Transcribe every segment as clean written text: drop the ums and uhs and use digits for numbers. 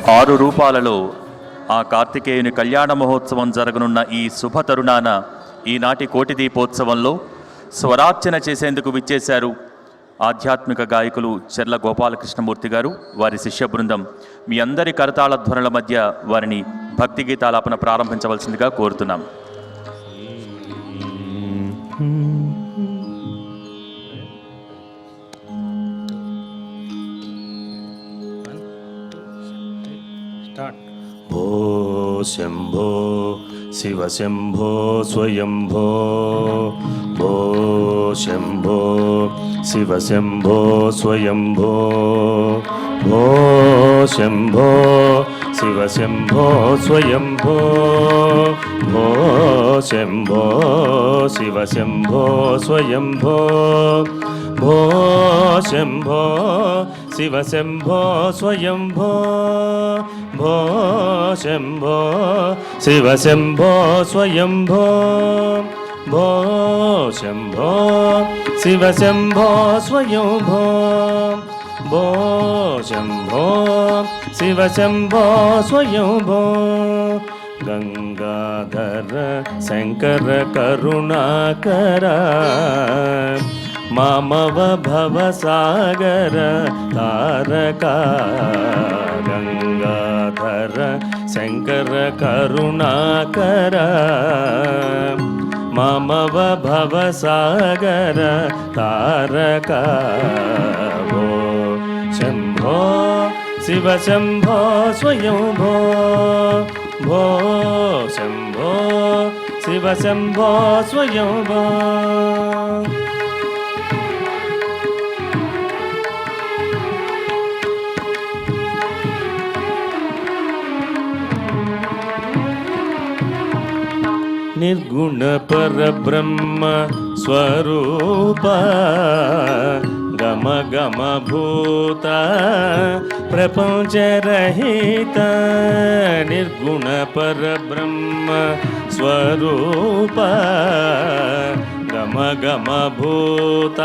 6 రూపాలలో ఆ కార్తికేయుని కళ్యాణ మహోత్సవం జరగనున్న ఈ శుభ తరుణాన ఈనాటి కోటి దీపోత్సవంలో స్వరార్చన చేసేందుకు విచ్చేశారు ఆధ్యాత్మిక గాయకులు చెర్ల గోపాలకృష్ణమూర్తి గారు, వారి శిష్య బృందం. మీ అందరి కరతాళ ధ్వనుల మధ్య వారిని భక్తి గీతాలాపన ప్రారంభించవలసిందిగా కోరుతున్నాం. భో శంభో శివ శంభో స్వయంభో, భో శంభో శివ శంభో స్వయంభో, భో శంభో శివ శంభో స్వయంభో, భో శంభో శివ శంభో స్వయంభో, భో శంభో శివ శంభో స్వయంభో, భో శంభో శివ శంభో స్వయంభో, భో శంభో శివ శంభో స్వయంభో, భో శంభో శివ శంభో స్వయంభో. గంగాధర శంకర కరుణాకర మామవ భవసాగర తారక, గంగాధర శంకర కరుణాకర మామవ భవసాగర తారక, భో శంభో శివ శంభో స్వయంభో, భో శంభో శివ శంభో స్వయంభో. నిర్గుణ పరబ్రహ్మ స్వరూప గమ గమ భూత ప్రపంచరహిత, నిర్గుణ పరబ్రహ్మ స్వరూప గమ గమ భూత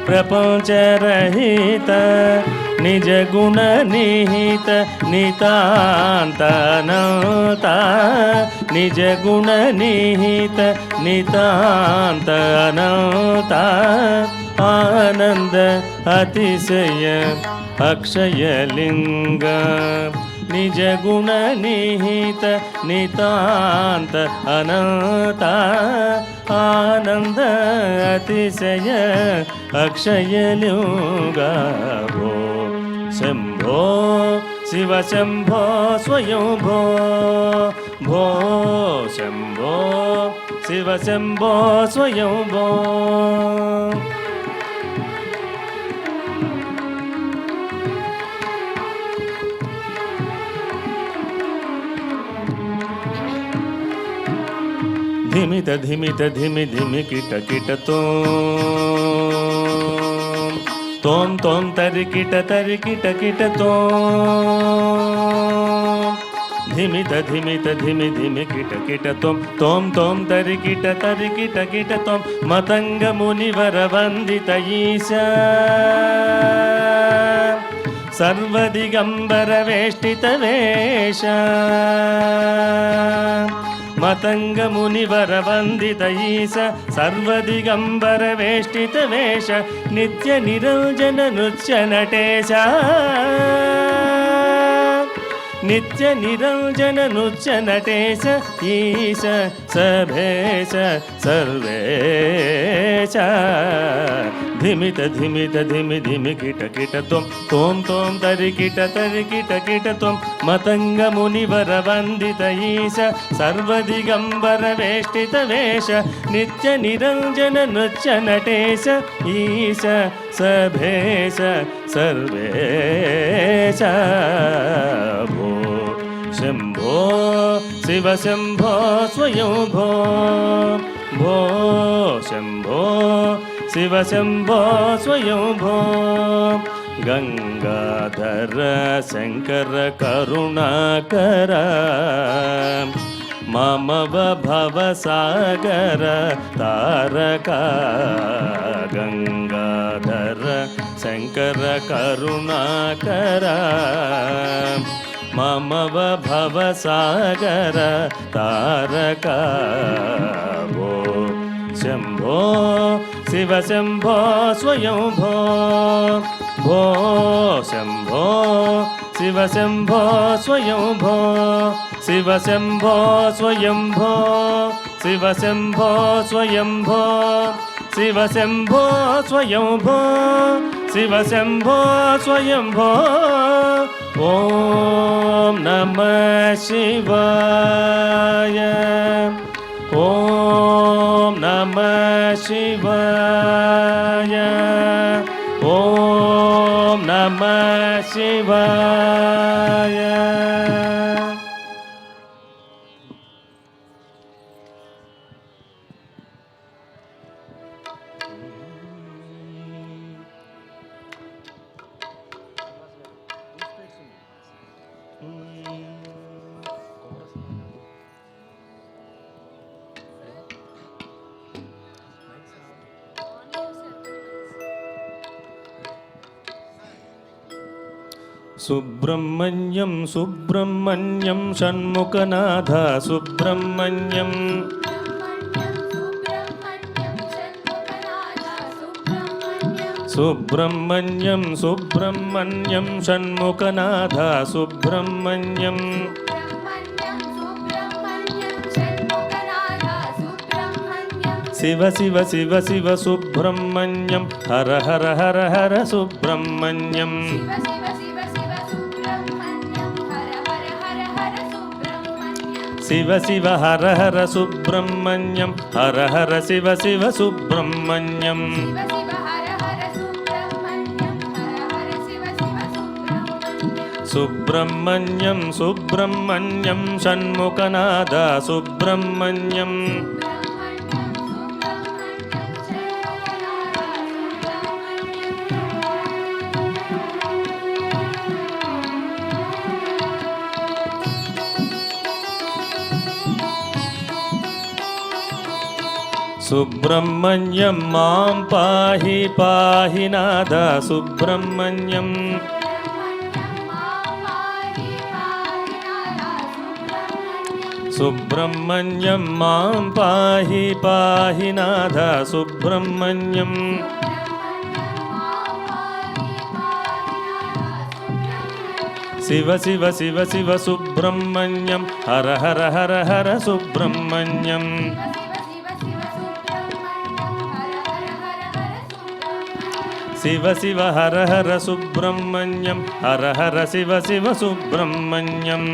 ప్రపంచరహిత, నిజ గుణ నిహిత నితాంతనంత, నిజ గుణ నిహిత నితాంతనంత, ఆనంద అతిశయ అక్షయలింగ, నిజ గుణ నిహిత నితాంత అనంత, ఆనంద అతిశయ అక్షయలింగ, భో శంభో శివ శంభో స్వయంభో, భో శంభో శివ శంభో స్వయంభో. ధిమిత ధిమిత ధిమి ధిమి కిట కిటతో, తోం తోం తరికిట తరికిట కిటతో, ధిమిత ధిమిత ధిమి ధిమి కిట కిటతో, తోం తోం తరికిట తరికిట కిటతో, మతంగ మునివర వందిత ఈశ సర్వదిగంబర వేష్టిత వేష, మతంగ మునివర వందిత ఈశ సర్వదిగంబర వేష్టిత వేష, నిత్య నిరంజన నృత్య నటేశ, నిత్య నిరంజన నృత్య నటేశ, ఈశ సభేశ సర్వేశ. ధిమిత ధిమిత ధిమి ధిమి కిట కిటతో, తోం తోం తరికిట తరికిట కిటతో, మతంగ మునివర వందిత ఈశ సర్వదిగంబర వేష్టిత వేష, నిత్య నిరంజన నృత్య నటేశ, ఈశ సభేశ సర్వేశ. భో శంభో శివ శంభో స్వయంభో, భో శంభో శివ శంభో స్వయంభో. గంగాధర శంకర కరుణాకర మమవ భవసాగర తారక. గంగాధర శంకర కరుణాకర మమవ భవసాగర తారక భో శంభో శివ శంభో స్వయం భో భో శంభో శివ శంభో స్వయం భో శివ శంభో స్వయం భో శివ శంభో స్వయం భో శివ శంభో స్వయం భో శివ శంభో స్వయం భో ఓం నమః శివాయ ఓం నమః శివాయ ఓం నమః శివాయ. సుబ్రహ్మణ్యం సుబ్రహ్మణ్యం షణ్ముఖనాథ సుబ్రహ్మణ్యం సుబ్రహ్మణ్యం సుబ్రహ్మణ్యం షణ్ముఖనాథ సుబ్రహ్మణ్యం శివ శివ శివ శివ సుబ్రహ్మణ్యం హర హర హర హర సుబ్రహ్మణ్యం శివ శివ హర హర సుబ్రహ్మణ్యం హర హర శివ శివ సుబ్రహ్మణ్యం సుబ్రహ్మణ్యం సుబ్రహ్మణ్యం షణ్ముఖనాథ సుబ్రహ్మణ్యం సుబ్రహ్మణ్యం మాం పాహి పాహి నాథ సుబ్రహ్మణ్యం సుబ్రహ్మణ్యం మాం పాహి పాహి నాథ సుబ్రహ్మణ్యం శివ శివ శివ శివ సుబ్రహ్మణ్యం హర హర హర హర సుబ్రహ్మణ్యం శివ శివ హర హర సుబ్రహ్మణ్యం హర హర శివ శివ సుబ్రహ్మణ్యం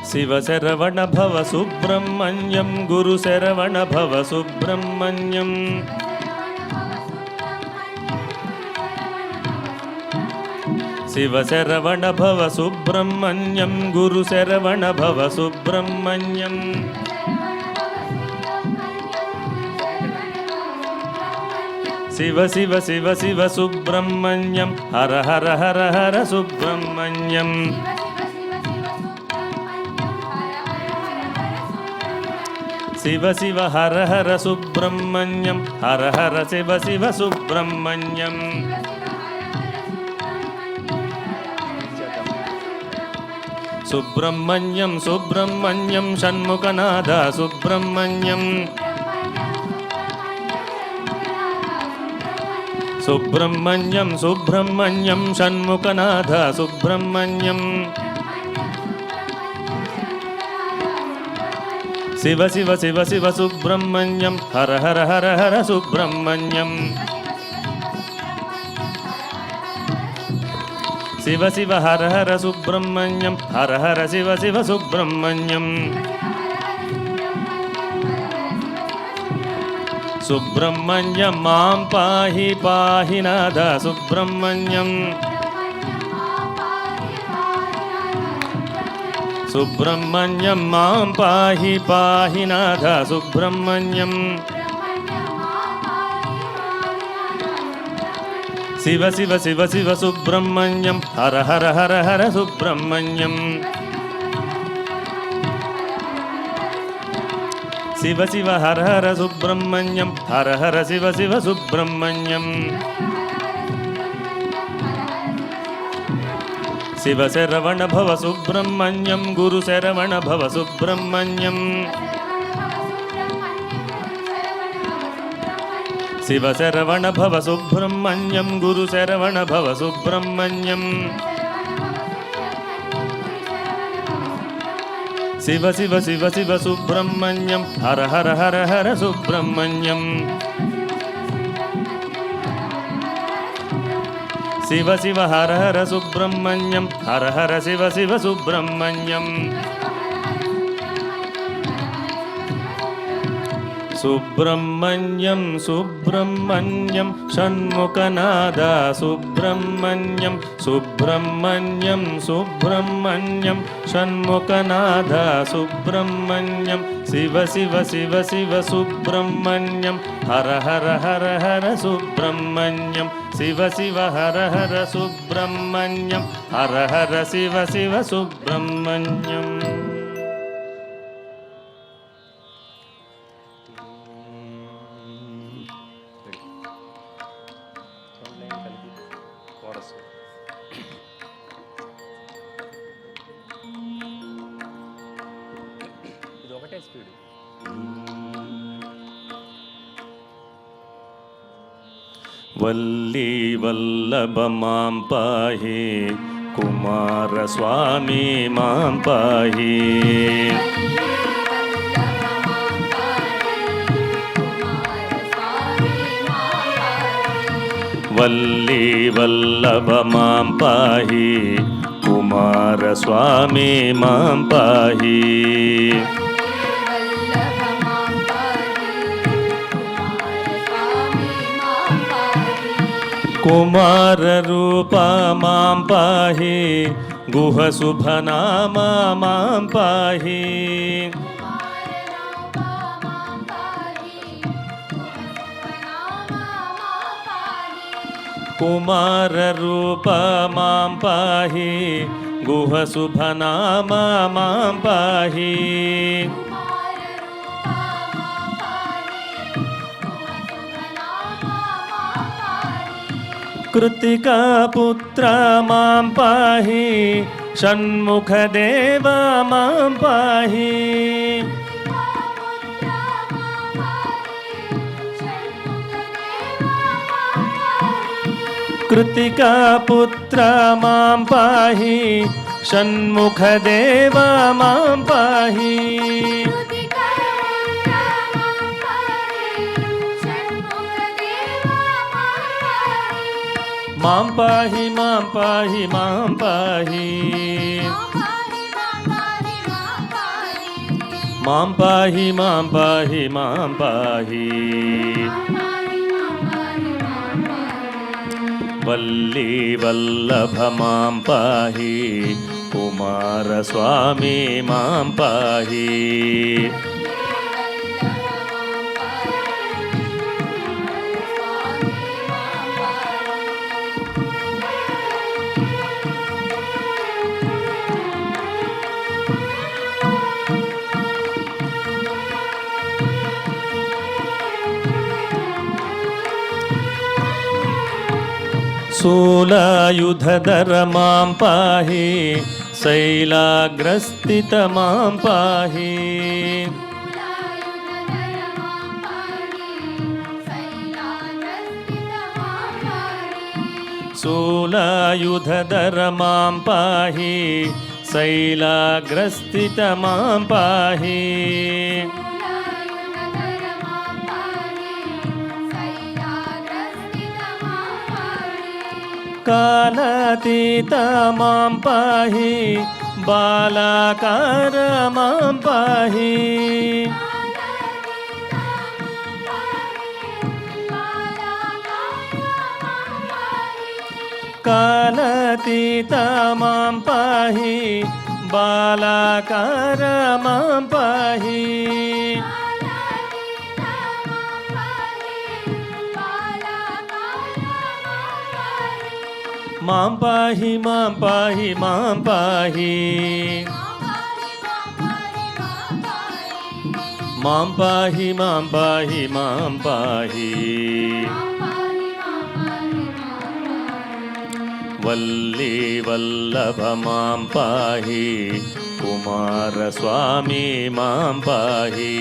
శివ శరవణ భవ సుబ్రహ్మణ్యం గురు శరవణ భవ సుబ్రహ్మణ్యం శివ శరవణ భవ సుబ్రహ్మణ్యం గురు శరవణ భవ సుబ్రహ్మణ్యం శివ శివ శివ శివ సుబ్రహ్మణ్యం హర హర హర హర సుబ్రహ్మణ్యం శివ శివ హర హర సుబ్రహ్మణ్యం హర హర శివ శివ సుబ్రహ్మణ్యం సుబ్రహ్మణ్యం సుబ్రహ్మణ్యం షణ్ముఖనాథ సుబ్రహ్మణ్యం సుబ్రహ్మణ్యం సుబ్రహ్మణ్యం షణ్ముఖనాథ సుబ్రహ్మణ్యం శివ శివ శివ శివ సుబ్రహ్మణ్యం హర హర హర హర సుబ్రహ్మణ్యం శివ శివ హర హర సుబ్రహ్మణ్యం హర హర శివ శివ సుబ్రహ్మణ్యం సుబ్రహ్మణ్యం మాం పాహి పాహి నాథ సుబ్రహ్మణ్యం సుబ్రహ్మణ్యం మాం పాహి పాహి నాథ సుబ్రహ్మణ్యం శివ శివ శివ శివ సుబ్రహ్మణ్యం హర హర హర హర సుబ్రహ్మణ్యం శివ శివ హర హర సుబ్రహ్మణ్యం హర హర శివ శివ సుబ్రహ్మణ్యం శివ శరవణ భవ సుబ్రహ్మణ్యం గురు శరవణ భవ సుబ్రహ్మణ్యం శివ శరవణ భవ సుబ్రహ్మణ్యం గురు శరవణ భవ సుబ్రహ్మణ్యం శివ శివ శివ శివ సుబ్రహ్మణ్యం హర హర హర హర సుబ్రహ్మణ్యం శివ శివ హర హర సుబ్రహ్మణ్యం హర హర శివ శివ సుబ్రహ్మణ్యం సుబ్రహ్మణ్యం సుబ్రహ్మణ్యం షణ్ముఖనాద సుబ్రహ్మణ్యం సుబ్రహ్మణ్యం సుబ్రహ్మణ్యం షణ్ముఖనాద సుబ్రహ్మణ్యం శివ శివ శివ శివ సుబ్రహ్మణ్యం హర హర హర హర సుబ్రహ్మణ్యం శివ శివ హర హర సుబ్రహ్మణ్యం హర హర శివ శివ సుబ్రహ్మణ్యం ఇది ఒకటే స్పీడ్. వల్లీ వల్లభ మాం పాహి కుమార స్వామి మాం పాహి వల్లీ వల్లభ మాం పాహి కుమార స్వామి మాం పాహి కుమార రూప మాం పాహి గుహ శుభ నామ మాం పాహి కుమార రూప మాం పాహి గుహ శుభ నామ మాం పాహి కృతికా పుత్ర మాం పాహి షణ్ముఖ దేవ మాం పాహి కృతికా పుత్ర మాం పాహి షణ్ముఖ దేవ మాం పాహి మాం పాహి మాం పాహి మాం పాహి మాం పాహి మాం పాహి మాం పాహి వల్లీ వల్లభ మాం పాహి కుమార స్వామి మాం పాహి శూలాయుధర మాం పాహి శైలాగ్రస్థిత మాం పాహి శూలాయుధర మాం పాహి శైలాగ్రస్థిత మాం పాహి కాలాతీత మాం పాహి బాలాకార మాం పాహి కాలాతీత మాం పాహి బాలాకార మాం పాహి మాం పాహి మాం పాహి మాం పాహి మాం పాహి మాం పాహి మాం పాహి వల్లీ వల్లభ మాం పాహి కుమారస్వామి మాం పాహి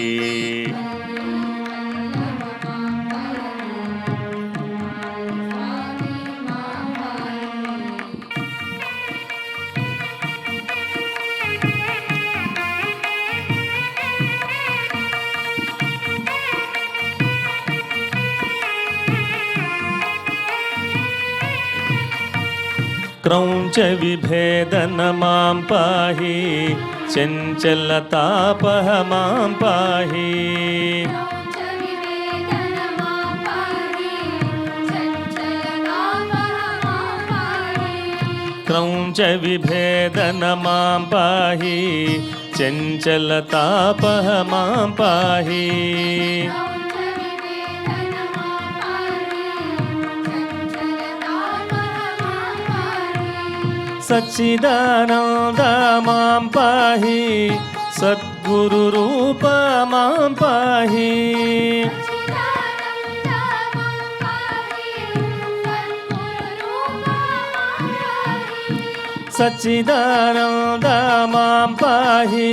క్రౌంచ విభేదన మాం పాహి చంచలతాపహ మాం పాహి క్రౌంచ విభేదన మాం పాహి చంచలతాపహ మాం పాహి సచ్చిదానంద మాం పాహి సద్గురు రూప మాం పాహి సచ్చిదానంద మాం పాహి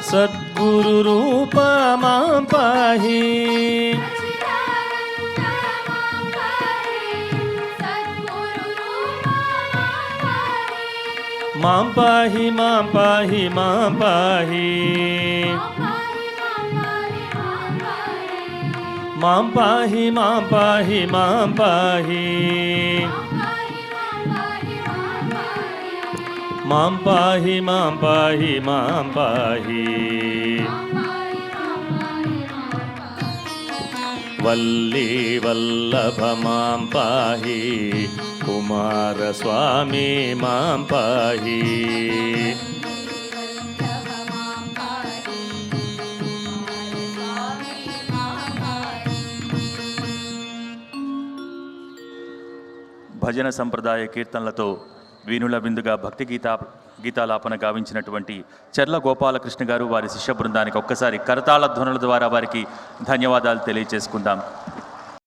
సద్గురు రూప మాం పాహి మాం పాహి మాం పాహి మాం పాహి మాం పాహి మాం పాహి మాం పాహి మాం పాహి మాం పాహి మాం పాహి వల్లీ వల్లభ మాం పాహి కుమారస్వామి మాం పాహి భజన సంప్రదాయ కీర్తనలతో వీణుల విందుగా భక్తి గీతాలాపన గావించినటువంటి చెర్ల గోపాలకృష్ణ గారు వారి శిష్య బృందానికి ఒక్కసారి కరతాళ ధ్వనుల ద్వారా వారికి ధన్యవాదాలు తెలియజేసుకుందాం.